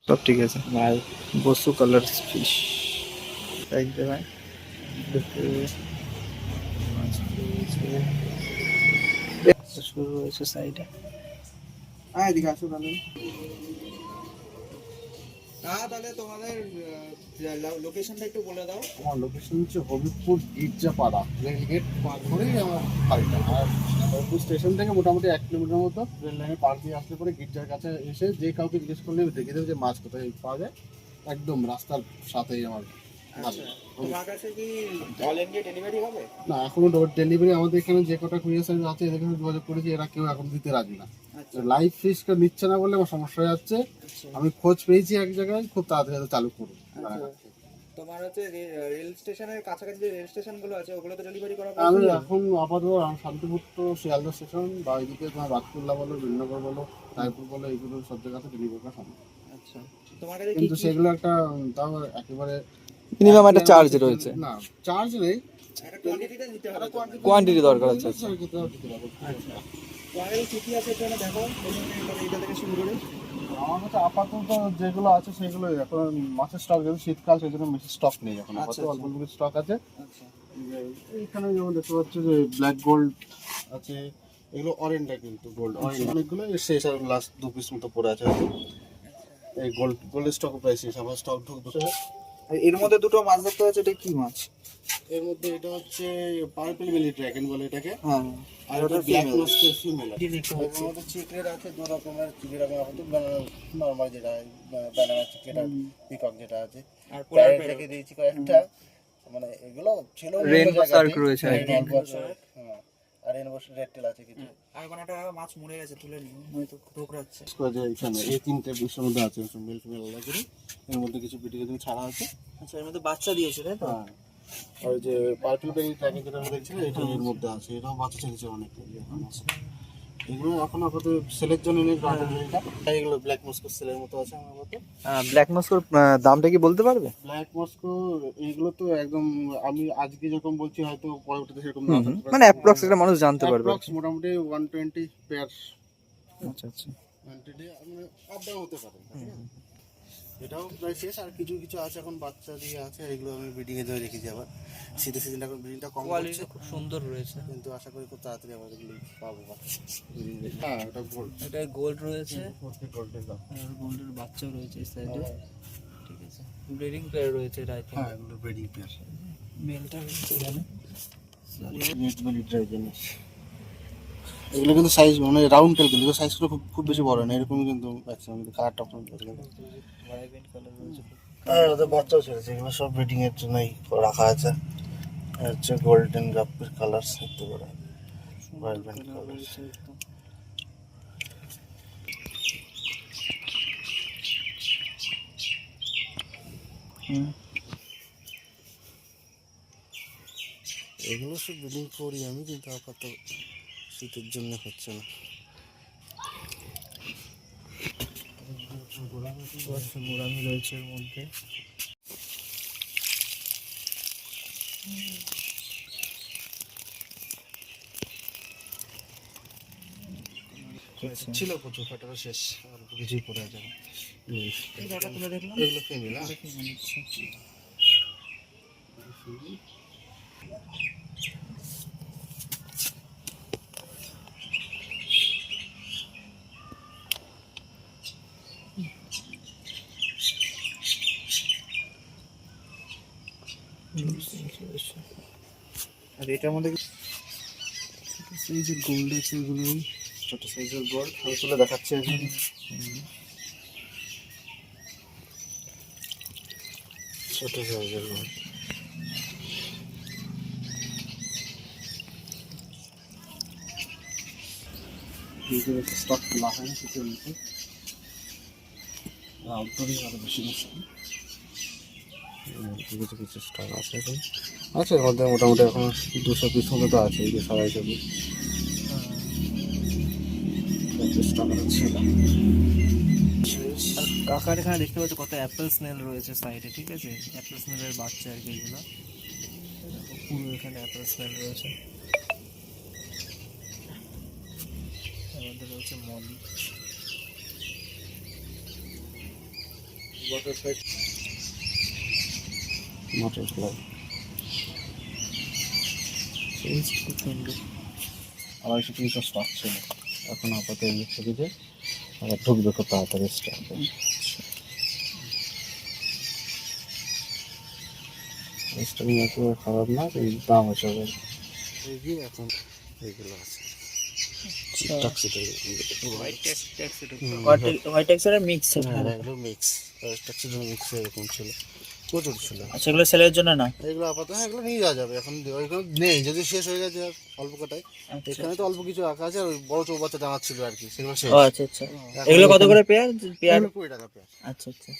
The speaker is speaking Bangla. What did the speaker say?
সব ঠিক আছে। মাল বসু কালার ফিশ দেখতে ভাই, দেখতে মাছ রয়েছে, শুরু হয়েছে সাইডে। এদিকে আসো তাহলে। তাহলে তোমাদের লোকেশনটা একটু বলে দাও। আমার লোকেশন হচ্ছে হবিবপুর গির্জাপাড়া, রেল গেট পার করেই আমার বাড়িটা। আর হবিবপুর স্টেশন থেকে মোটামুটি 1 কিলোমিটার মতো রেল লাইনে পার দিয়ে আসলে পরে গির্জার কাছে এসে যে কাউকে জিজ্ঞেস করলে দেখে দেবে যে মাছ কোথায় পাওয়া যায়। একদম রাস্তার সাথেই আমার বাড়ি। তোমার কাছে কি অল ইন্ডিয়া ডেলিভারি হবে? না, এখনো ডেলিভারি আমাদের এখানে যে কটা কুরিয়ার সার্ভিস আছে এদের সাথে যোগাযোগ করেছি, এরা কেউ এখন দিতে রাজি না। লাইভ ফিশ কেউ নিচ্ছে না বলে আমার সমস্যা হয়ে যাচ্ছে। আমি খোঁজ পেয়েছি এক জায়গায়, খুব তাড়াতাড়ি হয়তো চালু করুন। তোমার হচ্ছে রেল স্টেশনের কাছাকাছি যে রেল স্টেশনগুলো আছে ওগুলোতে ডেলিভারি করা আমি এখন আপাতত শান্তিপুর তো শিয়ালদা স্টেশন বা এদিকে তোমার বাতকুল্লা বলো, বিনগর বলো, রায়পুর বলো, এইগুলো সব জায়গাতে ডেলিভারি করা সম্ভব। আচ্ছা, তোমার কাছে কিন্তু সেগুলো একটা তাও একেবারে মিনিমাম একটা চার্জ রয়েছে, না চার্জ নেই, একটা কোয়ান্টিটিটা নিতে হবে। কোয়ান্টিটি দরকার আছে। আচ্ছা তোমার কাছে কি কি আছে একটু আমাকে দেখাও, এইটা থেকে শুরু করে। আমার কাছে আপাতত যেগুলো আছে সেগুলো এখন মাছের স্টক, যেহেতু শীতকাল সেই জন্য বেশি স্টক নেই এখন, আপাতত অল্প অল্প স্টক আছে। আচ্ছা, এইখানে যেমন দেখতে পাচ্ছ যে ব্ল্যাক গোল্ড আছে, এগুলো অরেঞ্জটা কিন্তু গোল্ড অরেঞ্জ অনেকগুলো শেষ, আর লাস্ট 2 পিস মতো পড়ে আছে হয়তো। এই গোল্ডের স্টক প্রাইস শেষ, আমার স্টক ঢুকবে। এর মধ্যে দুটো মাছ দেখতে পাচ্ছি, এটা কি মাছ? এর মধ্যে এটা হচ্ছে পার্পল বেলি ড্রাগন বলে এটাকে, হ্যাঁ, আর এটা ব্ল্যাক মাস্কের ফিমেল। কি দেখতে পাচ্ছি? আমাদের চিকলেট আছে 2 রকমের, যেরকম হয়তো নর্মাল যেটা ব্যানানা চিকলেট আর পিকক যেটা আছে। আর পোলার রেখে দিয়েছি কয়েকটা, মানে এগুলো ছিল রেইনবো শার্ক রয়েছে, হ্যাঁ, আর রেইনবো রেড টেল আছে কিছু। আর মানে একটা মাছ মরে গেছে, তুলে নিও, হয়তো ঠোকরাচ্ছে। এখানে এই 3টে বিষয়ের মধ্যে আছে, মেল ফিমেল আলাদা করে। এর মধ্যে কিছু পিটিকে তুমি ছাড়া আছে। আচ্ছা, এর মধ্যে বাচ্চা দিয়েছে তাই তো? হ্যাঁ, আর ওই যে পার্পল বেলি ট্র্যাকিং যেটা আমরা দেখছি এটা এর মধ্যে আছে, এটাও বাচ্চা ছেড়েছে অনেক। এগুলো এখন আপাতত সেলের জন্য নেই, এগুলো ব্ল্যাক মস্কো সেলের মতো আছে আমার মতো। ব্ল্যাক মস্কোর দামটা কি বলতে পারবে? ব্ল্যাক মস্কো এইগুলো তো একদম আমি আজকে যেরকম বলছি হয়তো পরবর্তীতে সেরকম না থাকতে পারে। মানে অ্যাপ্রক্স একটা মানুষ জানতে পারবে। অ্যাপ্রক্স মোটামুটি 120 পেয়ার। আচ্ছা আচ্ছা, 120 মানে আপ ডাউন হতে পারে। এটাও প্রায় শেষ, আর কিছু কিছু আছে এখন বাচ্চা দিয়ে আছে, এগুলো আমি ব্রিডিং এ ধরে রেখেছি। আবার শীতের সিজনটা এখন ব্রিডিংটা কম হচ্ছে, খুব সুন্দর রয়েছে। কিন্তু আশা করি খুব তাড়াতাড়ি আমরা এগুলো পাবো বাচ্চা। হ্যাঁ, এটা গোল্ড, এটা গোল্ড রয়েছে, গোল্ডের দাম। আর গোল্ডের বাচ্চাও রয়েছে এই সাইডে। ঠিক আছে, ব্রিডিং পেয়ার রয়েছে এটা, আই থিং। হ্যাঁ, এগুলো ব্রিডিং পেয়ার। মেলটা রয়েছে এখানে। রেড বেলি ড্রাগন, এগুলো কিন্তু সাইজ মানে রাউন্ড টেল, কিন্তু সাইজগুলো খুব খুব বেশি বড় না, এরকমই কিন্তু ম্যাক্সিমাম। কিন্তু কালারটা আপনার ভাইব্রেন্ট কালার রয়েছে। হ্যাঁ, ওদের বাচ্চাও ছেড়েছে, এগুলো সব ব্রিডিং এর জন্যই রাখা আছে। হচ্ছে গোল্ডেন গাপ্পির কালার দেখতে পারে, ভাইব্রেন্ট কালার। এগুলো সব ব্রিডিং করি আমি, কিন্তু আপাতত শীতের জন্য হচ্ছে না। গোড়ামি রয়েছে এর মধ্যে। ছিল প্রচুর, ফাটানো শেষ, আর কিছুই পড়ে আছে। তুলে দেখলাম, এগুলো ফিমেল। আর এটার মধ্যে এই যে গোল্ড আছে, এগুলোই ছোট সাইজের গোল্ড, আমি তুলে দেখাচ্ছি। ছোট সাইজের গোল্ড, স্টক তোলা হয় না শীতের মধ্যে, আউটডোরই আরো বেশি মুশকিল। কিছু কিছু স্টক আছে এখন, আছে এর মধ্যে মোটামুটি এখন 200 পিস মতো তো আছে, এই যে 250 পিস স্টক ছিল। কাকার এখানে দেখতে পাচ্ছ কত অ্যাপেল স্নেল রয়েছে সাইডে, ঠিক আছে? অ্যাপেল স্নেলের বাচ্চা আর কি এগুলো, পুরো এখানে অ্যাপেল স্নেল রয়েছে। আমাদের রয়েছে মলি। বাটারফ্লাই বাটারফ্লাই খুব সুন্দর। 250 স্টার্ট ছিল, এখন আপাতত এই থেকে আর ঢুকবে খুব তাড়াতাড়ি স্টার্ট। স্টার্টিং একেবারে খারাপ না, এই দাম হিসাবে এই এখন এইগুলো আছে হোয়াইট এক্সেলের মিক্স মিক্স মিক্স এরকম ছিল, প্রচুর ছিল। আচ্ছা এগুলো সেলের জন্য না? এগুলো আপাতত হ্যাঁ এগুলো নিয়ে যাওয়া যাবে, এখন ওইখানে নেই, যদি শেষ হয়ে গেছে আর অল্প কটায়। এখানে তো অল্প কিছু রাখা আছে, আর ওই বড় চৌবাচ্চা জানা ছিল আর কি, সেগুলো শেষ। ও আচ্ছা আচ্ছা, এগুলো কত করে পেয়ার? পেয়ার 20 টাকা পেয়ার। আচ্ছা আচ্ছা।